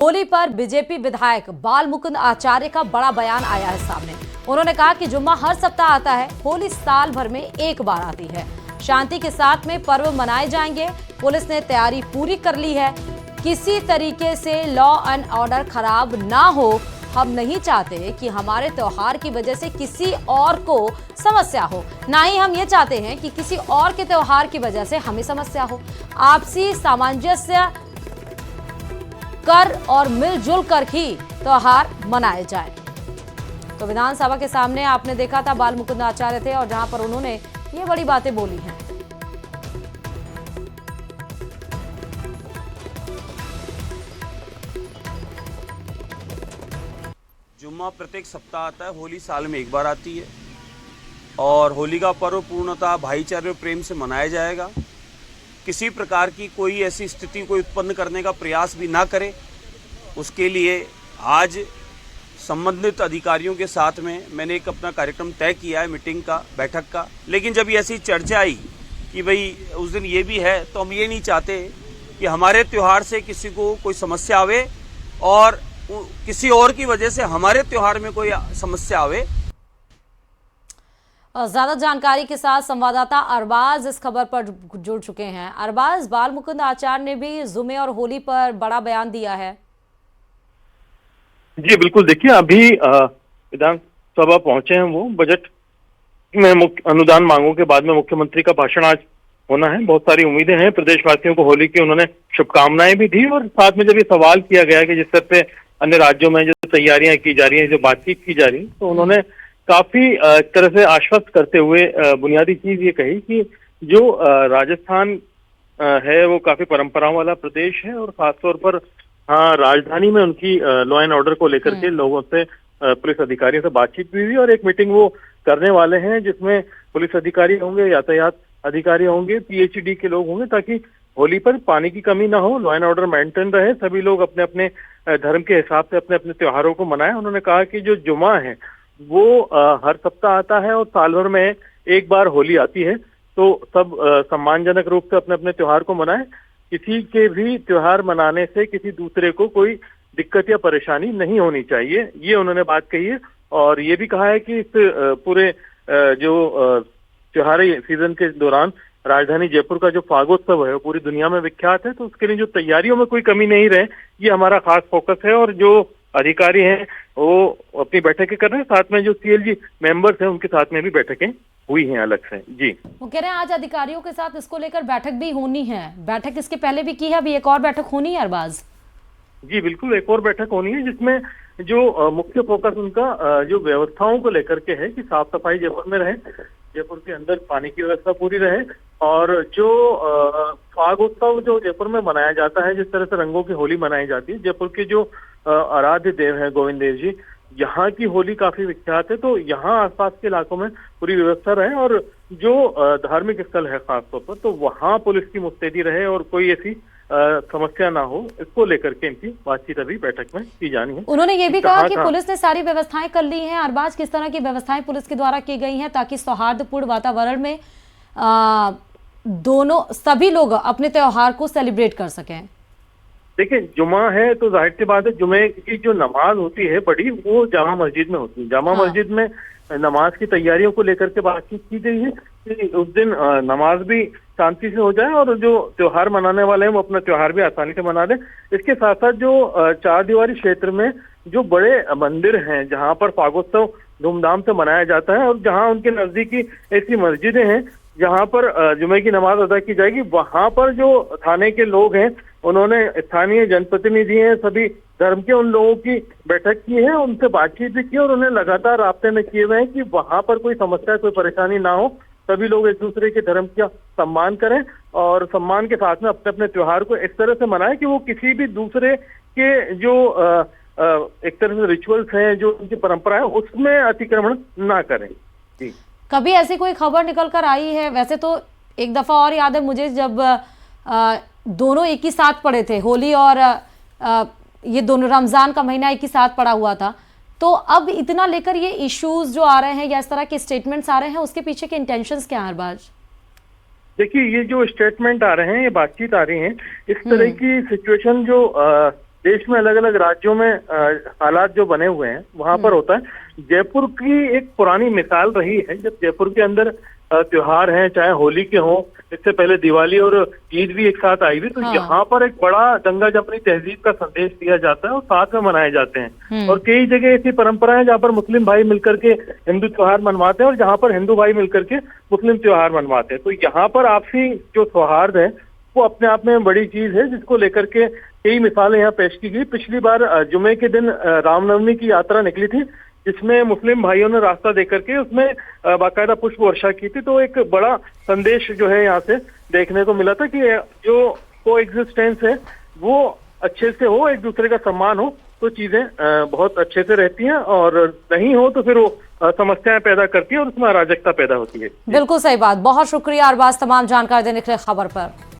होली पर बीजेपी विधायक बाल मुकुंद आचार्य का बड़ा बयान आया है सामने। उन्होंने कहा कि जुम्मा हर सप्ताह आता है, होली साल भर में एक बार आती है। शांति के साथ में पर्व मनाए जाएंगे। पुलिस ने तैयारी पूरी कर ली है। किसी तरीके से लॉ एंड ऑर्डर खराब ना हो। हम नहीं चाहते कि हमारे त्योहार की वजह से किसी और को समस्या हो, ना ही हम ये चाहते हैं कि किसी और के त्योहार की वजह से हमें समस्या हो। आपसी सामंजस्य कर और मिलजुल कर ही त्योहार मनाए जाए। तो विधानसभा के सामने आपने देखा था बाल मुकुंद आचार्य थे और जहां पर उन्होंने ये बड़ी बातें बोली हैं। जुम्मा प्रत्येक सप्ताह आता है, होली साल में एक बार आती है और होली का पर्व पूर्णतः भाईचारे और प्रेम से मनाया जाएगा। किसी प्रकार की कोई ऐसी स्थिति को उत्पन्न करने का प्रयास भी ना करे, उसके लिए आज संबंधित अधिकारियों के साथ में मैंने एक अपना कार्यक्रम तय किया है, मीटिंग का, बैठक का। लेकिन जब ऐसी चर्चा आई कि भाई उस दिन ये भी है, तो हम ये नहीं चाहते कि हमारे त्योहार से किसी को कोई समस्या आवे और किसी और की वजह से हमारे त्योहार में कोई समस्या आवे। ज्यादा जानकारी के साथ संवाददाता अरबाज इस खबर पर जुड़ चुके हैं। अरबाज, बाल मुकुंद आचार्य ने भी जुमे और होली पर बड़ा बयान दिया है। जी बिल्कुल, देखिए अभी विधानसभा पहुंचे हैं वो। बजट में अनुदान मांगों के बाद में मुख्यमंत्री का भाषण आज होना है। बहुत सारी उम्मीदें हैं प्रदेशवासियों को होली की। उन्होंने शुभकामनाएं भी दी और साथ में जब ये सवाल किया गया कि जिस तरह से अन्य राज्यों में जो तैयारियां की जा रही हैं, जो बातचीत की जा रही है, तो उन्होंने काफी एक तरह से आश्वस्त करते हुए बुनियादी चीज ये कही कि जो राजस्थान है वो काफी परंपराओं वाला प्रदेश है और खासतौर पर हाँ राजधानी में उनकी लॉ एंड ऑर्डर को लेकर के लोगों से, पुलिस अधिकारियों से बातचीत भी हुई और एक मीटिंग वो करने वाले हैं जिसमें पुलिस अधिकारी होंगे, यातायात अधिकारी होंगे, पीएचडी के लोग होंगे, ताकि होली पर पानी की कमी ना हो, लॉ एंड ऑर्डर मेंटेन रहे, सभी लोग अपने अपने धर्म के हिसाब से अपने अपने त्योहारों को मनाएं। उन्होंने कहा कि जो जुमा है वो हर सप्ताह आता है और साल भर में एक बार होली आती है, तो सब सम्मानजनक रूप से अपने अपने त्योहार को मनाएं। किसी के भी त्योहार मनाने से किसी दूसरे को कोई दिक्कत या परेशानी नहीं होनी चाहिए, ये उन्होंने बात कही है। और ये भी कहा है कि इस पूरे जो त्योहारी सीजन के दौरान राजधानी जयपुर का जो फागोत्सव है वो पूरी दुनिया में विख्यात है, तो उसके लिए जो तैयारियों में कोई कमी नहीं रहे, ये हमारा खास फोकस है। और जो अधिकारी हैं वो अपनी बैठकें कर रहे हैं, साथ में जो सीएलजी मेंबर्स हैं उनके साथ में भी बैठकें हुई हैं अलग से। जी, वो कह रहे हैं आज अधिकारियों के साथ इसको लेकर बैठक भी होनी है। बैठक इसके पहले भी की है, अभी एक और बैठक होनी है अरबाज। जी बिल्कुल, एक और बैठक होनी है जिसमें जो मुख्य फोकस उनका जो व्यवस्थाओं को लेकर के है कि साफ सफाई जयपुर में रहे, जयपुर के अंदर पानी की व्यवस्था पूरी रहे और जो फागोत्सव जो जयपुर में मनाया जाता है, जिस तरह से रंगों की होली मनाई जाती है, जयपुर के जो आराध्य देव है गोविंद देव जी, यहाँ की होली काफी विख्यात है, तो यहाँ आसपास के इलाकों में पूरी व्यवस्था रहे और जो धार्मिक स्थल है खासतौर पर, तो वहाँ पुलिस की मुस्तैदी रहे और कोई ऐसी समस्या ना हो, इसको लेकर के इनकी बातचीत अभी बैठक में की जानी है। उन्होंने ये भी कहा कि पुलिस ने सारी व्यवस्थाएं कर ली हैं। अरबाज, किस तरह की व्यवस्थाएं पुलिस के द्वारा की गई हैं ताकि सौहार्दपूर्ण वातावरण में दोनों सभी लोग अपने त्योहार को सेलिब्रेट कर सकें? देखिए, जुमा है तो जाहिर सी बात है, जुमे की जो नमाज होती है बड़ी, वो जामा मस्जिद में होती है। जामा मस्जिद में नमाज की तैयारियों को लेकर के बातचीत की गई है कि उस दिन नमाज भी शांति से हो जाए और जो त्योहार मनाने वाले हैं वो अपना त्योहार भी आसानी से मना लें। इसके साथ साथ जो चार दीवारी क्षेत्र में जो बड़े मंदिर हैं जहाँ पर फागोत्सव धूमधाम से मनाया जाता है और जहाँ उनके नजदीकी ऐसी मस्जिदें हैं जहाँ पर जुमे की नमाज अदा की जाएगी, वहाँ पर जो थाने के लोग हैं उन्होंने स्थानीय जनप्रतिनिधि हैं, सभी धर्म के उन लोगों की बैठक की है, उनसे बातचीत भी की और उन्हें लगातार राब्ते में किए हुए हैं कि वहाँ पर कोई समस्या, कोई परेशानी ना हो, सभी लोग एक दूसरे के धर्म का सम्मान करें और सम्मान के साथ में अपने अपने त्योहार को इस तरह से मनाएं कि वो किसी भी दूसरे के जो एक तरह से रिचुअल्स हैं, जो उनकी परंपरा है, उसमें अतिक्रमण ना करें। जी, कभी ऐसी कोई खबर निकल कर आई है? वैसे तो एक दफा और याद है मुझे, जब दोनों एक ही साथ पड़े थे, होली और ये दोनों रमजान का महीना एक ही साथ पड़ा हुआ था, तो अब इतना लेकर ये इश्यूज जो आ रहे हैं या इस तरह के स्टेटमेंट्स आ रहे हैं, उसके पीछे के इंटेंशंस क्या है अरबाज? देखिए, ये जो स्टेटमेंट आ रहे हैं, ये बातचीत आ रही है, इस तरह की सिचुएशन जो देश में अलग अलग राज्यों में हालात जो बने हुए हैं वहां पर होता है। जयपुर की एक पुरानी मिसाल रही है, जब जयपुर के अंदर त्योहार हैं, चाहे होली के हों, इससे पहले दिवाली और ईद भी एक साथ आई हुई, तो हाँ। यहाँ पर एक बड़ा दंगा जमनी तहजीब का संदेश दिया जाता है और साथ में मनाए जाते हैं। और कई जगह ऐसी परंपराएं हैं जहाँ पर मुस्लिम भाई मिलकर के हिंदू त्योहार मनवाते हैं और जहाँ पर हिंदू भाई मिलकर के मुस्लिम त्योहार मनवाते हैं। तो यहाँ पर आपसी जो सौहार्द है वो अपने आप में बड़ी चीज है, जिसको लेकर के कई मिसालें यहाँ पेश की गई। पिछली बार जुमे के दिन रामनवमी की यात्रा निकली थी, जिसमें मुस्लिम भाइयों ने रास्ता देकर के उसमें बाकायदा पुष्प वर्षा की थी। तो एक बड़ा संदेश जो है यहाँ से देखने को मिला था कि जो को एग्जिस्टेंस है वो अच्छे से हो, एक दूसरे का सम्मान हो, तो चीजें बहुत अच्छे से रहती हैं, और नहीं हो तो फिर वो समस्याएं पैदा करती है और उसमें अराजकता पैदा होती है। बिल्कुल सही बात, बहुत शुक्रिया अरबाज तमाम जानकारी देने के लिए खबर पर।